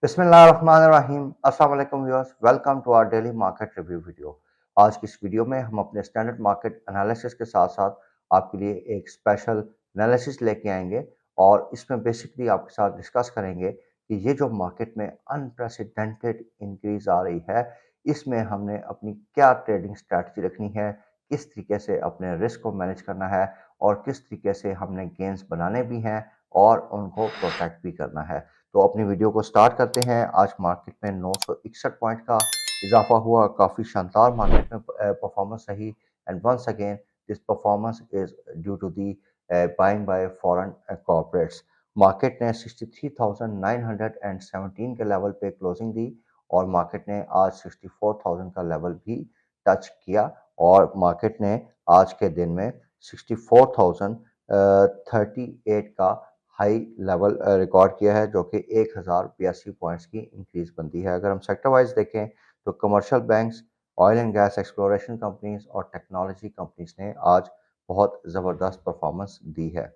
बिस्मिल्लाहिर्रहमानिर्रहीम। अस्सलाम वालेकुम viewers, welcome to our daily market review video. आज की इस वीडियो में हम अपने स्टैंडर्ड मार्केट एनालिसिस के साथ-साथ आपके लिए एक स्पेशल एनालिसिस लेके आएँगे और इसमें बेसिकली आपके साथ डिस्कस करेंगे कि ये जो मार्केट में अनप्रेसिडेंटेड इंक्रीज़ आ रही है, इसमें हमने अपनी क्या ट्रेडिंग स्ट्रैटेजी रखनी है, किस तरीके से अपने रिस्क को मैनेज करना है और किस तरीके से हमने गेन्स बनाने भी हैं और उनको प्रोटेक्ट भी करना है। तो अपनी वीडियो को स्टार्ट करते हैं। आज मार्केट में 961 पॉइंट का इजाफा हुआ। काफ़ी शानदार मार्केट में परफॉर्मेंस रही and once again this performance is due to the buying by foreign corporates. Market ने 63,917 के लेवल पे क्लोजिंग दी और मार्केट ने आज 64,000 का लेवल भी टच किया और मार्केट ने आज के दिन में 64,038 का हाई लेवल रिकॉर्ड किया है, जो कि 1082 पॉइंट्स की इंक्रीज बनती है। अगर हम सेक्टर वाइज देखें तो commercial banks, oil and gas exploration companies और टेक्नोलॉजी कंपनीज ने आज बहुत ज़बरदस्त परफॉर्मेंस दी है।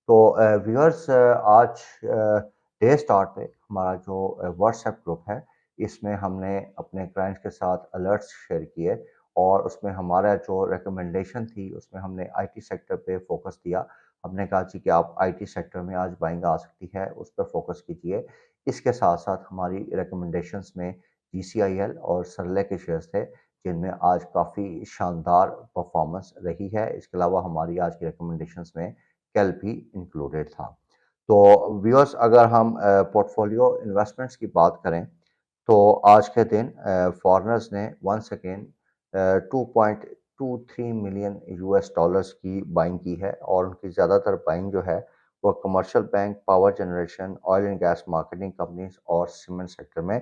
तो व्यूअर्स, आज डे स्टार्ट पे हमारा जो व्हाट्सएप ग्रुप है, इसमें हमने अपने क्लाइंट्स के साथ अलर्ट्स शेयर किए और उसमें हमारा जो रिकमेंडेशन थी उसमें हमने आईटी सेक्टर पे फोकस दिया। हमने कहा जी कि आप आईटी सेक्टर में आज बाइंग आ सकती है, उस पर फोकस कीजिए। इसके साथ-साथ हमारी रिकमेंडेशंस में जीसीआईएल और सरले के शेयर्स थे, जिनमें आज काफ़ी शानदार परफॉर्मेंस रही है। इसके अलावा हमारी आज की रिकमेंडेशंस में केल भी इंक्लूडेड था। तो व्यूअर्स, अगर हम पोर्टफोलियो इन्वेस्टमेंट्स की बात करें, तो आज के दिन फॉरेनर्स ने once again 2.23 million US dollars की बाइंग की है और उनकी ज़्यादातर बाइंग जो है वो commercial bank, power generation, oil and gas marketing companies और सीमेंट सेक्टर में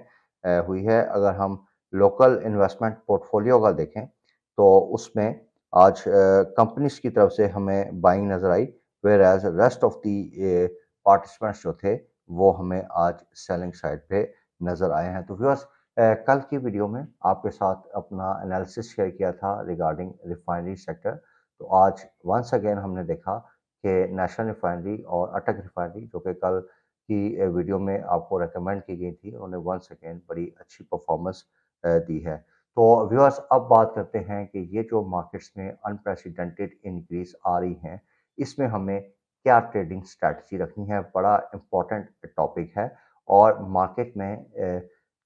हुई है। अगर हम लोकल इन्वेस्टमेंट पोर्टफोलियो का देखें तो उसमें आज कंपनीज की तरफ से हमें बाइंग नज़र आई, whereas rest of the participants जो थे वो हमें आज सेलिंग साइड पे नज़र आए हैं। तो व्यूअर्स, कल की वीडियो में आपके साथ अपना एनालिसिस शेयर किया था रिगार्डिंग रिफाइनरी सेक्टर। तो आज वंस अगेन हमने देखा कि नेशनल रिफाइनरी और अटक रिफाइनरी, जो कि कल की वीडियो में आपको रेकमेंड की गई थी, उन्होंने वंस अगेन बड़ी अच्छी परफॉर्मेंस दी है। तो व्यूअर्स, अब बात करते हैं कि ये जो मार्केट्स में अनप्रेसिडेंटेड इंक्रीज आ रही हैं, इसमें हमें क्या ट्रेडिंग स्ट्रैटेजी रखनी है। बड़ा इंपॉर्टेंट टॉपिक है और मार्केट में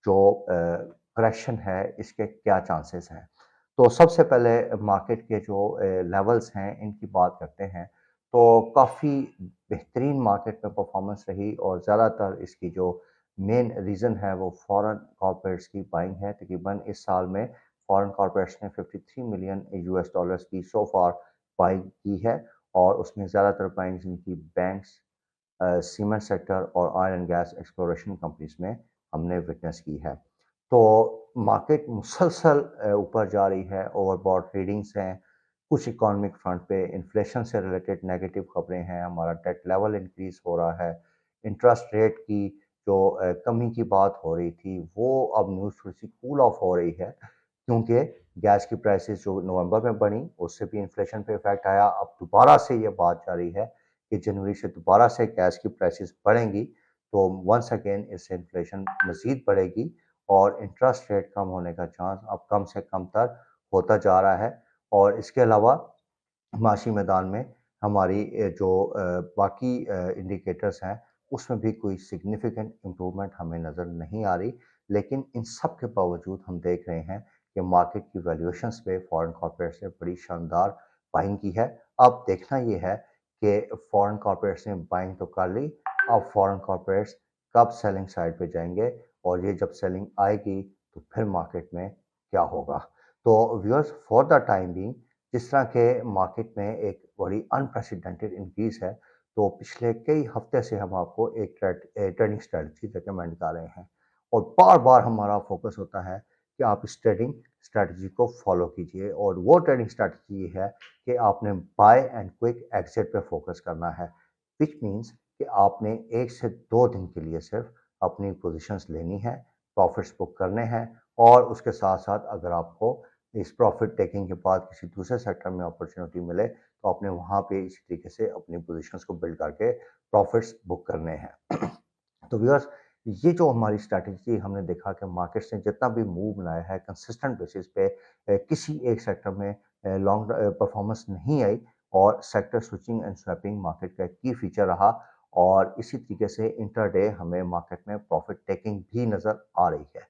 जो करेक्शन है इसके क्या चांसेस हैं। तो सबसे पहले मार्केट के जो लेवल्स हैं इनकी बात करते हैं। तो काफ़ी बेहतरीन मार्केट में परफॉर्मेंस रही और ज़्यादातर इसकी जो मेन रीज़न है वो फॉरेन कॉर्पोरेट्स की बाइंग है। तकरीबन इस साल में फॉरेन कॉर्पोरेट्स ने 53 मिलियन यूएस डॉलर्स की सो फार बाइंग की है और उसमें ज़्यादातर बाइंग इनकी बैंक्स, सीमेंट सेक्टर और oil and gas exploration companies में हमने विटनेस की है। तो मार्केट मुसलसल ऊपर जा रही है, ओवरबॉट रीडिंग्स हैं, कुछ इकोनॉमिक फ्रंट पे इन्फ्लेशन से रिलेटेड नेगेटिव खबरें हैं, हमारा डेट लेवल इंक्रीज हो रहा है, इंटरेस्ट रेट की जो कमी की बात हो रही थी वो अब न्यूज़ थोड़ी-सी कूल ऑफ हो रही है, क्योंकि गैस की प्राइसेस जो नवंबर में बढ़ी उससे भी इन्फ्लेशन पे इफ़ेक्ट आया। अब दोबारा से ये बात जारी है कि जनवरी से दोबारा से गैस की प्राइसेस बढ़ेंगी, तो वंस अगेन इससे इन्फ्लेशन मज़ीद बढ़ेगी और इंटरेस्ट रेट कम होने का चांस अब कम से कम तर होता जा रहा है। और इसके अलावा माशी मैदान में हमारी जो बाकी इंडिकेटर्स हैं, उसमें भी कोई सिग्निफिकेंट इम्प्रूवमेंट हमें नज़र नहीं आ रही। लेकिन इन सब के बावजूद हम देख रहे हैं कि मार्केट की वैल्यूएशंस पे फॉरेन कॉर्पोरेट्स ने बड़ी शानदार बाइंग की है। अब देखना ये है कि फॉरेन कॉर्पोरेट्स ने बाइंग तो कर ली, अब फॉरेन कॉर्पोरेट्स कब सेलिंग साइड पे जाएँगे और ये जब सेलिंग आएगी तो फिर मार्केट में क्या होगा? तो viewers, for the time being जिस तरह के मार्केट में एक बड़ी अनप्रेसिडेंटेड इंक्रीज है, तो पिछले कई हफ्ते से हम आपको एक ट्रेडिंग स्ट्रेटजी रिकमेंड कर रहे हैं और बार-बार हमारा फोकस होता है कि आप इस ट्रेडिंग स्ट्रेटजी को फॉलो कीजिए और वो ट्रेडिंग स्ट्रेटजी ये है कि आपने बाय एंड क्विक एग्जिट पे फोकस करना है, व्हिच मीन्स कि आपने 1 से 2 दिन के लिए सिर्फ अपनी पोजीशंस लेनी है, प्रॉफिट्स बुक करने हैं और उसके साथ-साथ अगर आपको इस प्रॉफिट टेकिंग के बाद किसी दूसरे सेक्टर में अपॉर्चुनिटी मिले तो आपने वहाँ पे इसी तरीके से अपनी पोजीशंस को बिल्ड करके प्रॉफिट्स बुक करने हैं। तो व्यूअर्स, ये जो हमारी स्ट्रैटेजी हमने देखा कि मार्केट्स ने जितना भी मूव बनाया है कंसिस्टेंट बेसिस पे किसी एक सेक्टर में लॉन्ग परफॉर्मेंस नहीं आई और sector switching and swapping market का एक की फीचर रहा और इसी तरीके से इंटरडे हमें मार्केट में प्रॉफिट टेकिंग भी नज़र आ रही है।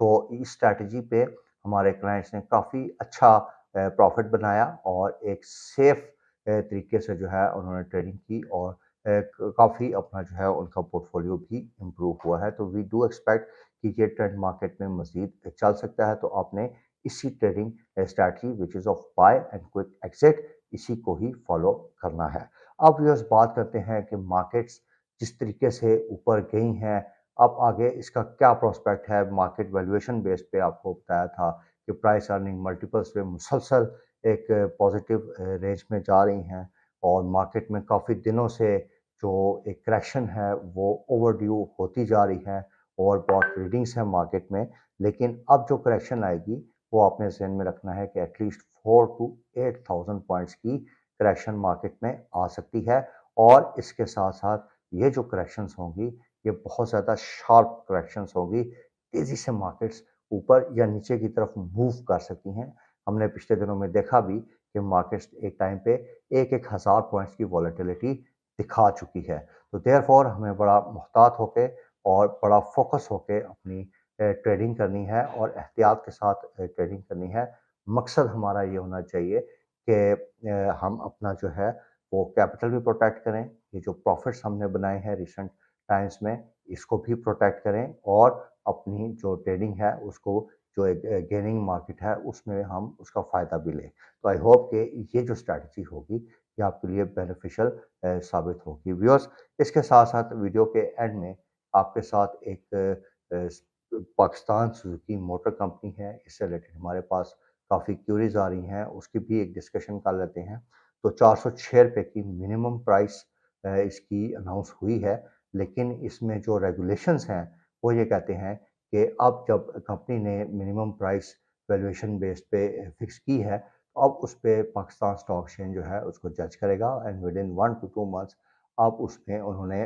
तो इस स्ट्रैटेजी पे हमारे क्लाइंट्स ने काफ़ी अच्छा प्रॉफिट बनाया और एक सेफ तरीके से जो है उन्होंने ट्रेडिंग की और काफ़ी अपना जो है उनका पोर्टफोलियो भी इम्प्रूव हुआ है। तो वी डू एक्सपेक्ट कि ये ट्रेंड मार्केट में मज़ीद चल सकता है, तो आपने इसी trading strategy which is of buy and quick exit इसी को ही फॉलो करना है। अब व्यूअर्स बात करते हैं कि मार्केट्स जिस तरीके से ऊपर गई हैं, अब आगे इसका क्या प्रोस्पेक्ट है? मार्केट वैल्यूएशन बेस पे आपको बताया था कि प्राइस अर्निंग मल्टीपल्स पे मुसलसल एक पॉजिटिव रेंज में जा रही हैं और मार्केट में काफ़ी दिनों से जो एक करेक्शन है वो ओवरड्यू होती जा रही है और बहुत रीडिंग्स हैं मार्केट में। लेकिन अब जो करेक्शन आएगी वो आपने ज़हन में रखना है कि एटलीस्ट 4 टू 8000 पॉइंट्स की करेक्शन मार्केट में आ सकती है और इसके साथ-साथ ये जो करेक्शंस होंगी ये बहुत ज़्यादा शार्प करेक्शंस होंगी। तेज़ी से मार्केट्स ऊपर या नीचे की तरफ मूव कर सकती हैं। हमने पिछले दिनों में देखा भी कि मार्केट्स एक टाइम पे 1-1 हज़ार पॉइंट्स की वॉलेटिलिटी दिखा चुकी है। तो देयरफॉर हमें बड़ा मुहतात होके और बड़ा फ़ोकस होके अपनी ट्रेडिंग करनी है और एहतियात के साथ ट्रेडिंग करनी है। मकसद हमारा ये होना चाहिए कि हम अपना जो है वो कैपिटल भी प्रोटेक्ट करें, ये जो प्रॉफ़िट्स हमने बनाए हैं रिसेंट टाइम्स में, इसको भी प्रोटेक्ट करें और अपनी जो ट्रेडिंग है उसको जो एक गेनिंग मार्केट है उसमें हम उसका फ़ायदा भी लें। तो आई होप कि ये जो स्ट्रैटेजी होगी ये आपके लिए बेनिफिशियल साबित होगी। व्यूअर्स इसके साथ-साथ वीडियो के एंड में आपके साथ एक पाकिस्तान सुजुकी मोटर कंपनी है, इससे रिलेटेड हमारे पास काफ़ी क्यूरीज़ आ रही हैं, उसकी भी एक डिस्कशन कर लेते हैं। तो ₹406 की मिनिमम प्राइस इसकी अनाउंस हुई है, लेकिन इसमें जो रेगुलेशंस हैं, वो ये कहते हैं कि अब जब कंपनी ने मिनिमम प्राइस वैल्यूएशन बेस पे फिक्स की है, अब उस पे पाकिस्तान स्टॉक एक्सचेंज जो है उसको जज करेगा एंड विदिन 1 टू 2 मंथ्स अब उसमें उन्होंने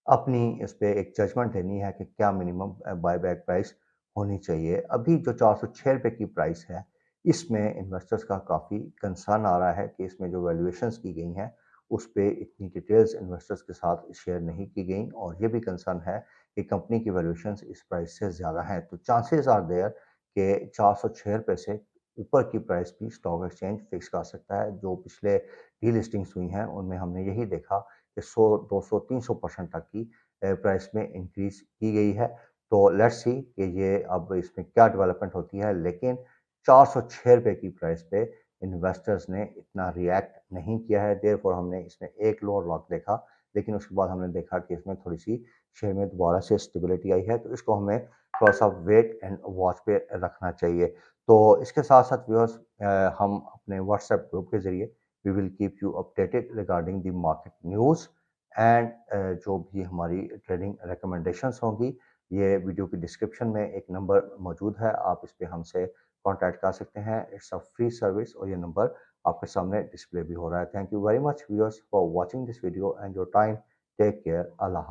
अपनी इस पे एक जजमेंट देनी है कि क्या मिनिमम बायबैक प्राइस होनी चाहिए। अभी जो ₹406 की प्राइस है, इसमें इन्वेस्टर्स का काफ़ी कंसर्न आ रहा है कि इसमें जो वैल्यूएशंस की गई हैं, उस पे इतनी डिटेल्स इन्वेस्टर्स के साथ शेयर नहीं की गई और ये भी कंसर्न है कि कंपनी की वैल्यूएशंस इस प्राइस से ज़्यादा हैं। तो चांसेस आर देयर कि ₹406 से ऊपर की प्राइस भी स्टॉक एक्सचेंज फिक्स कर सकता है। जो पिछले डीलिस्टिंग्स हुई हैं, उनमें हमने यही देखा कि 100, 200, 300% तक की प्राइस में इंक्रीज़ की गई है। तो लेट्स सी कि ये अब इसमें क्या डेवलपमेंट होती है, लेकिन ₹406 की प्राइस पे इन्वेस्टर्स ने इतना रिएक्ट नहीं किया है, देयरफॉर हमने इसमें एक लोअर लॉक देखा, लेकिन उसके बाद हमने देखा कि इसमें थोड़ी-सी शेयर में दोबारा से स्टेबिलिटी आई है, तो इसको हमें थोड़ा-सा वेट एंड वॉच पे रखना चाहिए। तो इसके साथ-साथ व्यूअर्स हम अपने व्हाट्सएप ग्रुप के ज़रिए we will keep you updated regarding the market news and जो भी हमारी ट्रेडिंग रिकमेंडेशंस होंगी, ये वीडियो की डिस्क्रिप्शन में एक नंबर मौजूद है, आप इस पे हमसे कॉन्टैक्ट कर सकते हैं। इट्स अ फ्री सर्विस और ये नंबर आपके सामने डिस्प्ले भी हो रहा है। Thank you very much viewers for watching this video and your time. Take care. अल्लाह हाफ़िज़।